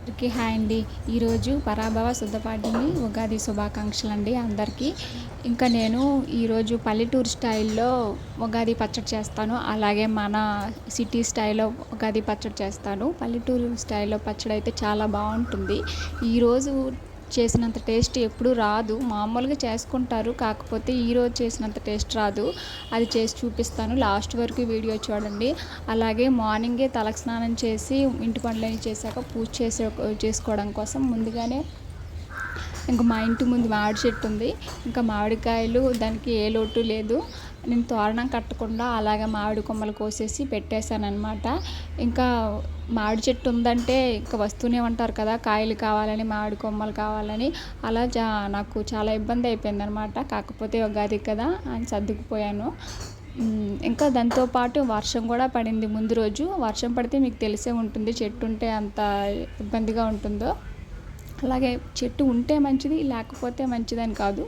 అందరికీ హాయ్ అండి. ఈరోజు పరాభవ శుద్ధపాడ్యమి ఉగాది శుభాకాంక్షలు అండి అందరికీ. ఇంకా నేను ఈరోజు పల్లెటూరు స్టైల్లో ఉగాది పచ్చడి చేస్తాను. అలాగే మన సిటీ స్టైల్లో ఉగాది పచ్చడి చేస్తాను. పల్లెటూరు స్టైల్లో పచ్చడి అయితే చాలా బాగుంటుంది. ఈరోజు చేసినంత టేస్ట్ ఎప్పుడు రాదు. మామూలుగా చేసుకుంటారు, కాకపోతే ఈరోజు చేసినంత టేస్ట్ రాదు. అది చేసి చూపిస్తాను, లాస్ట్ వరకు వీడియో చూడండి. అలాగే మార్నింగే తలకు స్నానం చేసి ఇంటి పనులన్నీ చేశాక పూజ చేసుకోవడం కోసం ముందుగానే ఇంకా మా ఇంటి ముందు మామిడి చెట్టు ఉంది. ఇంకా మామిడికాయలు దానికి ఏ లోటు లేదు. నేను తోరణం కట్టకుండా అలాగే మామిడి కొమ్మలు కోసేసి పెట్టేశాను అనమాట. ఇంకా మామిడి చెట్టు ఉందంటే ఇంకా వస్తూనే ఉంటారు కదా, కాయలు కావాలని, మామిడి కొమ్మలు కావాలని. అలా నాకు చాలా ఇబ్బంది అయిపోయింది అనమాట. కాకపోతే ఉగాది కదా అని సర్దుకుపోయాను. ఇంకా దాంతోపాటు వర్షం కూడా పడింది ముందు రోజు. వర్షం పడితే మీకు తెలిసే ఉంటుంది చెట్టు ఉంటే అంత ఇబ్బందిగా ఉంటుందో. అలాగే చెట్టు ఉంటే మంచిది, లేకపోతే మంచిదని కాదు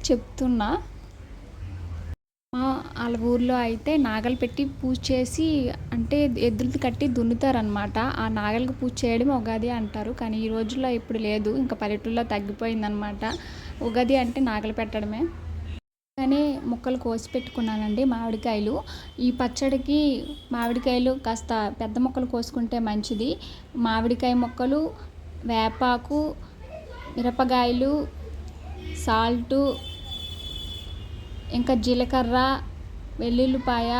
చెప్తున్నా. వాళ్ళ ఊర్లో అయితే నాగలు పెట్టి పూజ చేసి, అంటే ఎద్దులతో కట్టి దున్నుతారనమాట. ఆ నాగలికి పూజ చేయడం ఉగాది అంటారు. కానీ ఈ రోజుల్లో ఇప్పుడు లేదు, ఇంకా పల్లెటూరులో తగ్గిపోయిందనమాట. ఉగాది అంటే నాగలు పెట్టడమే. కానీ ముక్కలు కోసి పెట్టుకున్నానండి మామిడికాయలు. ఈ పచ్చడికి మామిడికాయలు కాస్త పెద్ద ముక్కలు కోసుకుంటే మంచిది. మామిడికాయ ముక్కలు, వేపాకు, మిరపకాయలు, సాల్టు, ఇంకా జీలకర్ర, వెల్లుల్లిపాయ,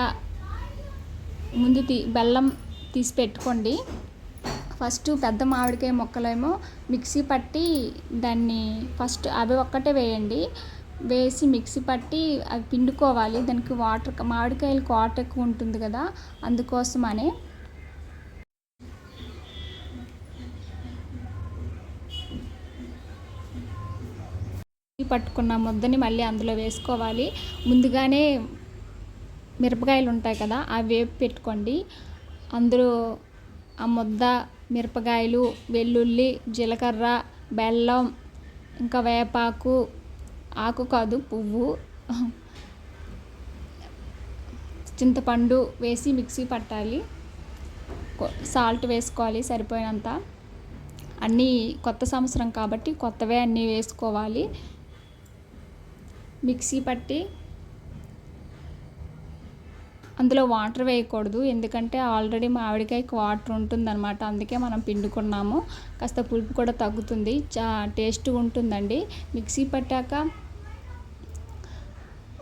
ముందు బెల్లం తీసి పెట్టుకోండి. ఫస్ట్ పెద్ద మామిడికాయ ముక్కలేమో మిక్సీ పట్టి దాన్ని ఫస్ట్ అవి ఒక్కటే వేయండి. వేసి మిక్సీ పట్టి అవి పిండుకోవాలి. దానికి మామిడికాయలకు వాటర్ ఎక్కువ ఉంటుంది కదా, అందుకోసమనే. పట్టుకున్న ముద్దని మళ్ళీ అందులో వేసుకోవాలి. ముందుగానే మిరపకాయలు ఉంటాయి కదా, అవి వేపి పెట్టుకోండి. అందులో ఆ ముద్ద, మిరపకాయలు, వెల్లుల్లి, జీలకర్ర, బెల్లం, ఇంకా వేపాకు, ఆకు కాదు పువ్వు, చింతపండు వేసి మిక్సీ పట్టాలి. సాల్ట్ వేసుకోవాలి సరిపోయినంత. అన్నీ కొత్త సంవత్సరం కాబట్టి కొత్తవే అన్నీ వేసుకోవాలి. మిక్సీ పట్టి అందులో వాటర్ వేయకూడదు, ఎందుకంటే ఆల్రెడీ మామిడికాయకి వాటర్ ఉంటుందన్నమాట. అందుకే మనం పిండుకున్నాము. కాస్త పులుపు కూడా తగ్గుతుంది, టేస్ట్ ఉంటుందండి. మిక్సీ పట్టాక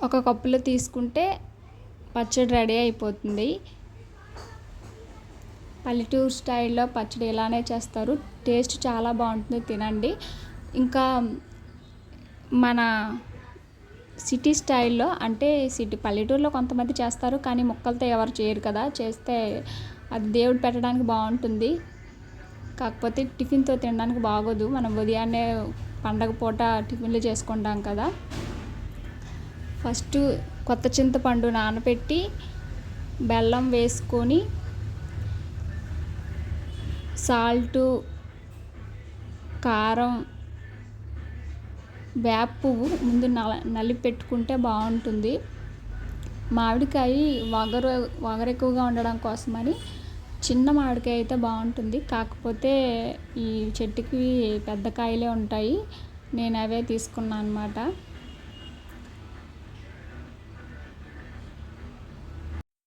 ఒక కప్పులో తీసుకుంటే పచ్చడి రెడీ అయిపోతుంది. పల్లెటూరు స్టైల్లో పచ్చడి ఇలానే చేస్తారు. టేస్ట్ చాలా బాగుంటుంది, తినండి. ఇంకా మన సిటీ స్టైల్లో అంటే పల్లెటూరులో కొంతమంది చేస్తారు, కానీ ముక్కలతో ఎవరు చేయరు కదా. చేస్తే అది దేవుడు పెట్టడానికి బాగుంటుంది, కాకపోతే టిఫిన్తో తినడానికి బాగోదు. మనం ఉదయాన్నే పండగ పూట టిఫిన్లు చేసుకుంటాం కదా. ఫస్ట్ కొత్త చింతపండు నానబెట్టి బెల్లం వేసుకొని, సాల్టు, కారం, వేప పువ్వు ముందు నలిపి పెట్టుకుంటే బాగుంటుంది. మామిడికాయ వగరు ఎక్కువగా ఉండడం కోసమని చిన్న మామిడికాయ అయితే బాగుంటుంది. కాకపోతే ఈ చెట్టుకి పెద్ద కాయలే ఉంటాయి, నేను అవే తీసుకున్నాను అన్నమాట.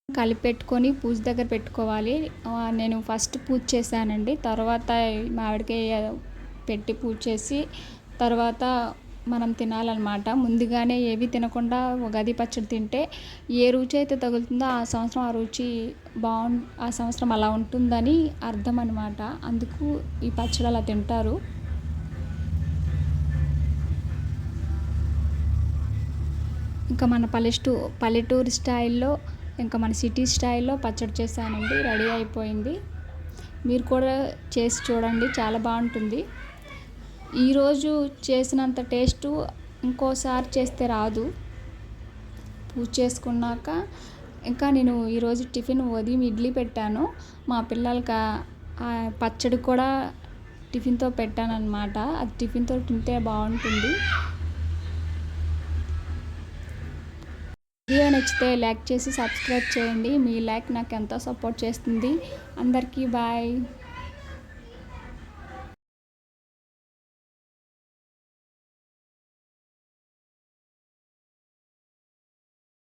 కలిపి పెట్టుకొని పూజ దగ్గర పెట్టుకోవాలి. నేను ఫస్ట్ పూజ చేశానండి, తర్వాత మామిడికాయ పెట్టి పూజ చేసి తర్వాత మనం తినాలన్నమాట. ముందుగానే ఏవి తినకుండా ఉగాది పచ్చడి తింటే ఏ రుచి అయితే తగులుతుందో ఆ సంవత్సరం ఆ రుచి ఆ సంవత్సరం అలా ఉంటుందని అర్థం అనమాట. అందుకు ఈ పచ్చడి అలా తింటారు. ఇంకా మన పల్లెటూరు స్టైల్లో, ఇంకా మన సిటీ స్టైల్లో పచ్చడి చేశానండి, రెడీ అయిపోయింది. మీరు కూడా చేసి చూడండి, చాలా బాగుంటుంది. ఈరోజు చేసినంత టేస్టు ఇంకోసారి చేస్తే రాదు. పూజ చేసుకున్నాక ఇంకా నేను ఈరోజు టిఫిన్ ఉదయం ఇడ్లీ పెట్టాను. మా పిల్లలకి పచ్చడి కూడా టిఫిన్తో పెట్టాను అనమాట. అది టిఫిన్తో తింటే బాగుంటుంది. వీడియో నచ్చితే లైక్ చేసి సబ్స్క్రైబ్ చేయండి. మీ లైక్ నాకు ఎంతో సపోర్ట్ చేస్తుంది. అందరికీ బాయ్.